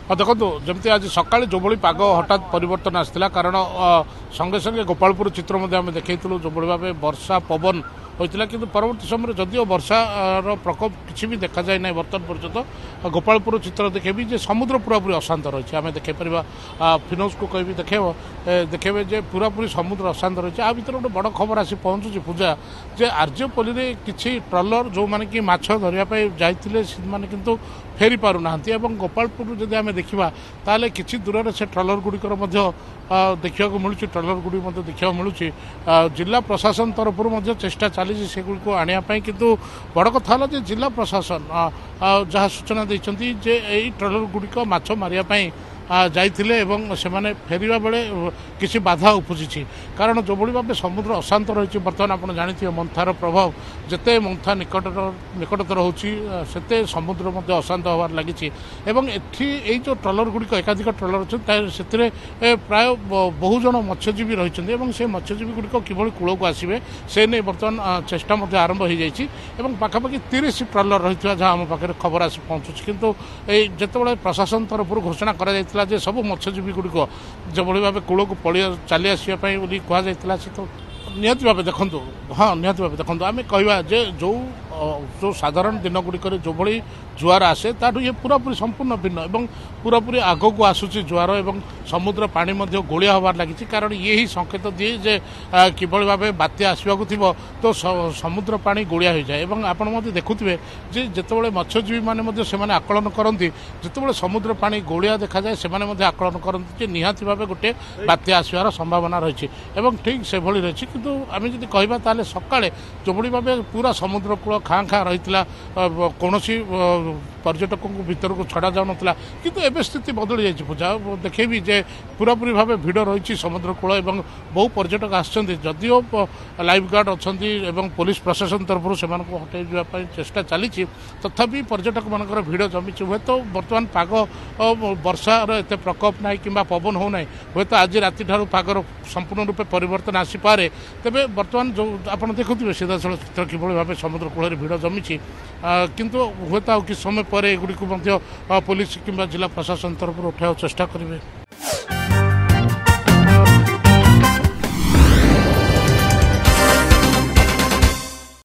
हाँ देखो जमती आज सका जो पाग हठात परिवर्तन आसाला कारण संगे संगे गोपालपुर चित्र आम देखु जो भाव वर्षा पवन होता कि परवर्त समय जदिव वर्षार प्रकोप किसी भी देखा जाए ना बर्तमान पर्यटन गोपालपुर चित्र देखेबी जे समुद्र पूरापूरी अशांत रही आम देखिपर फिनोज को कह देखे जे पूरापूरी समुद्र अशांत रही आ भर गोटे बड़ खबर आसी पहुँचुची पूजा जे आर्यपल्ली में किसी ट्रलर जो मैंने कि माछ धरने जाते किंतु फेरी पार ना गोपालपुर जब आम देखा ताले किसी दूर से ट्रलर गुड़िकर देखा मिलूँ ट्रलर गुड़ी देखा मिलूँ जिला प्रशासन तरफ चेष्टा चली से गुड़ आने किंतु बड़ कथा है जिला प्रशासन जहाँ सूचना देते जे यही ट्रलर गुड़िक माछ मारे जाइथिले एवं से माने फेरिया बेले किसी बाधा उपजी कारण जो भाव समुद्र अशांत रही बर्तमान आप जानते मंथार प्रभाव जिते मंथा निकटतर होते समुद्र अशांत होबार लगी एटी जो ट्रलर गुड़िक एकाधिक ट्रलर अच्छे प्राय बहुजन मत्स्यजीवी रही से मत्स्यजीवी गुड़िक किभली कूल को आसवे से नहीं बर्तमान चेष्टा आरंभ हो जाइए पाखापाखि 30 ट्रलर रही जहाँ आम पाखे खबर आसी पहुँचुची किंतु जिते प्रशासन तरफ घोषणा करा जे सब मत्स्यजीवी गुड़िक जो भाव कूल को चली आसवाई कहुला से तो निहती भाव देखु हाँ निहती भाव देखो आम कह जो साधारण दिन गुड़िक जो भाई जुआर आसे ताठू ये पूरापूरी संपूर्ण भिन्न एवं पूरापूरी आग को आसूची जुआर एवं समुद्र पानी गोलिया होबार लगी कारण ये ही संकेत दिए जे किभली भाव बात्या आसवाक थी तो समुद्र पानी गोलिया हो जाए और आपण देखुए जे जितेबाला मत्स्यजीवी मैंने से आकलन करती जितेबाला समुद्र पानी गोलिया देखा जाए से आकलन करती निहाती भाव गोटे बात्या आसवार संभावना रही ठीक से भली रही किंतु आम जब कहवा सका जो भाव पूरा समुद्र कूल खाँ खाँ रही कौन पर्यटकों भीतर को छड़ा जाऊ ना किंतु एवं स्थिति बदली जाइए पूजा देखेबी जे पूरापूरी भाव भिड़ रही समुद्र कूल और बहु पर्यटक आदियो लाइफ गार्ड अच्छा पुलिस प्रशासन तरफ से हटाई जावाई चेष्टा चली तथापि पर्यटक मानकर भिड़ जमी हे तो बर्तमान पाग वर्षार एत प्रकोप ना कि पवन हो ना हे तो आज राति ठार पागर संपूर्ण रूपे परिवर्तन आसीपे तेरे बर्तमान जो आप देखुए सीधासल चित्र किभली भाव समुद्र कूल भिड़ जमी किंतु हे तो किस समय पर एगुड़ी पुलिस किंबा जिला प्रशासन तरफ उठाइବାକୁ चेष्टा करेंगे।